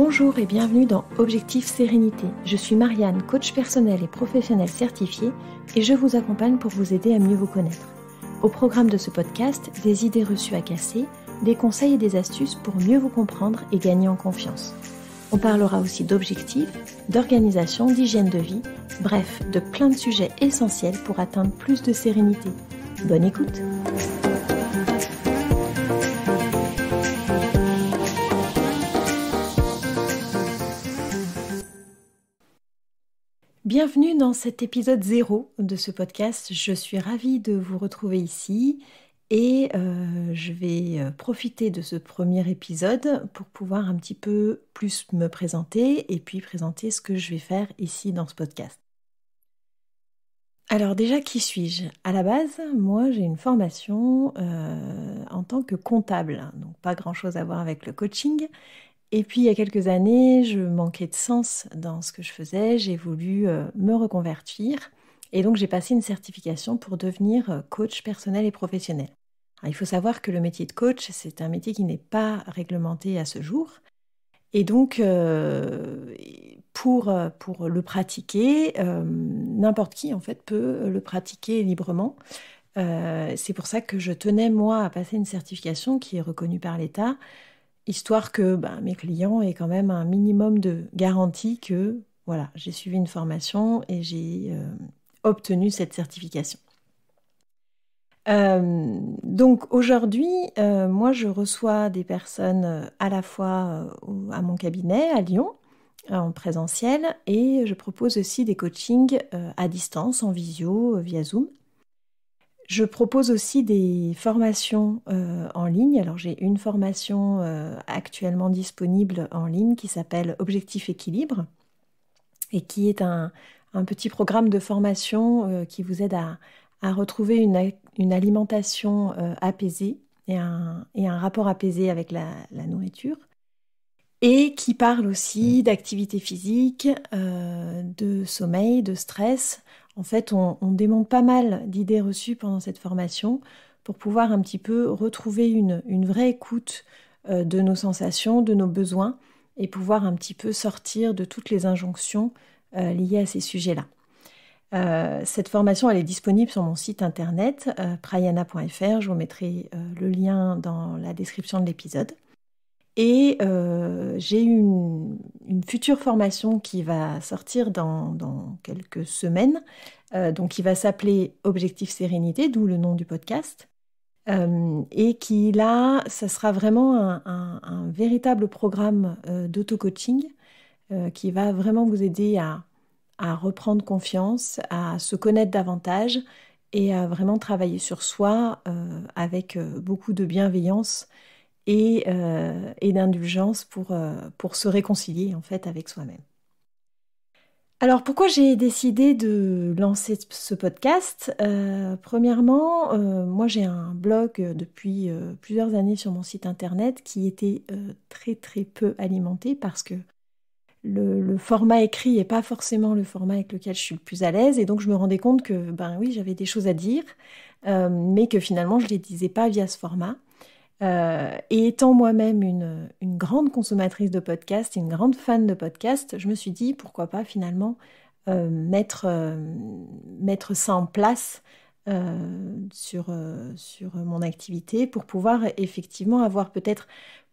Bonjour et bienvenue dans Objectif Sérénité. Je suis Marianne, coach personnel et professionnel certifié et je vous accompagne pour vous aider à mieux vous connaître. Au programme de ce podcast, des idées reçues à casser, des conseils et des astuces pour mieux vous comprendre et gagner en confiance. On parlera aussi d'objectifs, d'organisation, d'hygiène de vie, bref, de plein de sujets essentiels pour atteindre plus de sérénité. Bonne écoute! Bienvenue dans cet épisode 0 de ce podcast. Je suis ravie de vous retrouver ici et je vais profiter de ce premier épisode pour pouvoir un petit peu plus me présenter et puis présenter ce que je vais faire ici dans ce podcast. Alors déjà, qui suis-je ? À la base, moi j'ai une formation en tant que comptable, donc pas grand-chose à voir avec le coaching. Et puis il y a quelques années, je manquais de sens dans ce que je faisais, j'ai voulu me reconvertir et donc j'ai passé une certification pour devenir coach personnel et professionnel. Alors, il faut savoir que le métier de coach, c'est un métier qui n'est pas réglementé à ce jour et donc pour le pratiquer, n'importe qui en fait peut le pratiquer librement. C'est pour ça que je tenais moi à passer une certification qui est reconnue par l'État, histoire que mes clients aient quand même un minimum de garantie que voilà, j'ai suivi une formation et j'ai obtenu cette certification. Donc aujourd'hui, moi je reçois des personnes à la fois à mon cabinet à Lyon, en présentiel, et je propose aussi des coachings à distance, en visio, via Zoom. Je propose aussi des formations en ligne. Alors j'ai une formation actuellement disponible en ligne qui s'appelle Objectif Équilibre et qui est un petit programme de formation qui vous aide à retrouver une alimentation apaisée et un rapport apaisé avec la nourriture, et qui parle aussi d'activité physique, de sommeil, de stress. En fait, on démonte pas mal d'idées reçues pendant cette formation pour pouvoir un petit peu retrouver une vraie écoute de nos sensations, de nos besoins, et pouvoir un petit peu sortir de toutes les injonctions liées à ces sujets-là. Cette formation, elle est disponible sur mon site internet, prayana.fr. Je vous mettrai le lien dans la description de l'épisode. Et j'ai une future formation qui va sortir dans quelques semaines, donc qui va s'appeler Objectif Sérénité, d'où le nom du podcast, et qui là, ça sera vraiment un véritable programme d'auto-coaching qui va vraiment vous aider à reprendre confiance, à se connaître davantage et à vraiment travailler sur soi avec beaucoup de bienveillance et d'indulgence pour se réconcilier en fait avec soi-même. Alors pourquoi j'ai décidé de lancer ce podcast ? Premièrement, moi j'ai un blog depuis plusieurs années sur mon site internet qui était très très peu alimenté parce que le format écrit n'est pas forcément le format avec lequel je suis le plus à l'aise, et donc je me rendais compte que oui, j'avais des choses à dire, mais que finalement je ne les disais pas via ce format. Et étant moi-même une grande consommatrice de podcasts, une grande fan de podcasts, je me suis dit pourquoi pas finalement mettre ça en place sur mon activité pour pouvoir effectivement avoir peut-être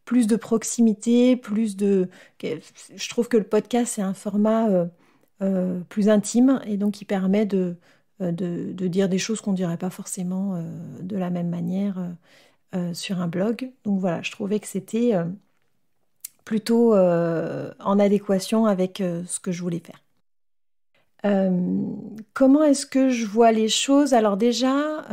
plus de proximité, je trouve que le podcast c'est un format plus intime et donc qui permet de dire des choses qu'on ne dirait pas forcément de la même manière sur un blog. Donc voilà, je trouvais que c'était plutôt en adéquation avec ce que je voulais faire. Comment est-ce que je vois les choses ? Alors déjà,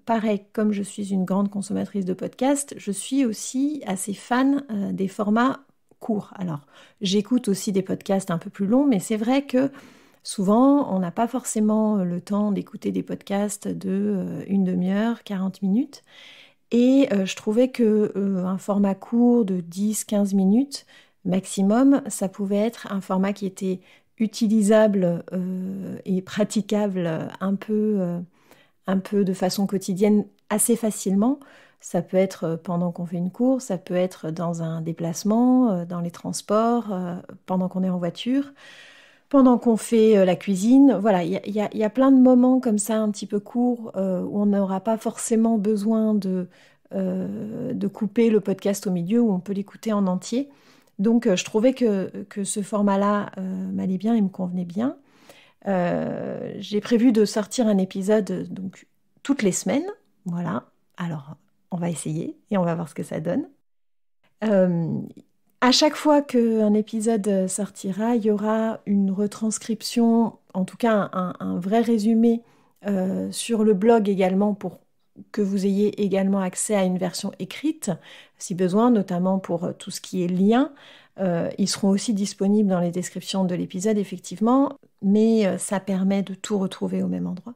pareil, comme je suis une grande consommatrice de podcasts, je suis aussi assez fan des formats courts. Alors, j'écoute aussi des podcasts un peu plus longs, mais c'est vrai que souvent, on n'a pas forcément le temps d'écouter des podcasts de une demi-heure, 40 minutes. Et je trouvais qu'un format court de 10-15 minutes maximum, ça pouvait être un format qui était utilisable et praticable un peu de façon quotidienne assez facilement, Ça peut être pendant qu'on fait une course, ça peut être dans un déplacement, dans les transports, pendant qu'on est en voiture, pendant qu'on fait la cuisine. Voilà, il y a plein de moments comme ça un petit peu courts où on n'aura pas forcément besoin de couper le podcast au milieu, où on peut l'écouter en entier. Donc je trouvais que ce format-là m'allait bien et me convenait bien. J'ai prévu de sortir un épisode donc toutes les semaines. Voilà, alors on va essayer et on va voir ce que ça donne. À chaque fois qu'un épisode sortira, il y aura une retranscription, en tout cas un vrai résumé sur le blog également pour que vous ayez également accès à une version écrite, si besoin, notamment pour tout ce qui est lien. Ils seront aussi disponibles dans les descriptions de l'épisode, effectivement, mais ça permet de tout retrouver au même endroit.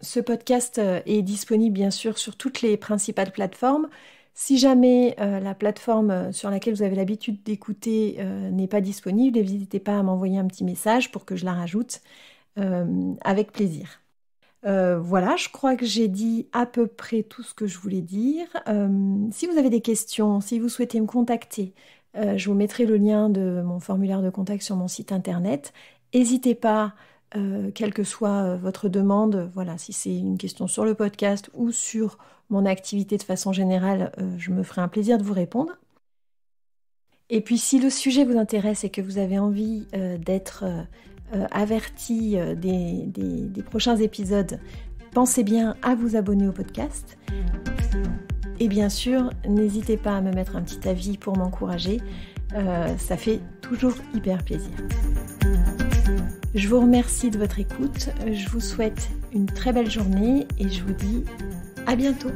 Ce podcast est disponible bien sûr sur toutes les principales plateformes. Si jamais la plateforme sur laquelle vous avez l'habitude d'écouter n'est pas disponible, n'hésitez pas à m'envoyer un petit message pour que je la rajoute avec plaisir. Voilà, je crois que j'ai dit à peu près tout ce que je voulais dire. Si vous avez des questions, si vous souhaitez me contacter, je vous mettrai le lien de mon formulaire de contact sur mon site internet. N'hésitez pas, quelle que soit votre demande, voilà, si c'est une question sur le podcast ou sur mon activité de façon générale, je me ferai un plaisir de vous répondre. Et puis si le sujet vous intéresse et que vous avez envie d'être averti des prochains épisodes, pensez bien à vous abonner au podcast. Et bien sûr, n'hésitez pas à me mettre un petit avis pour m'encourager. Ça fait toujours hyper plaisir. Je vous remercie de votre écoute. Je vous souhaite une très belle journée et je vous dis à bientôt.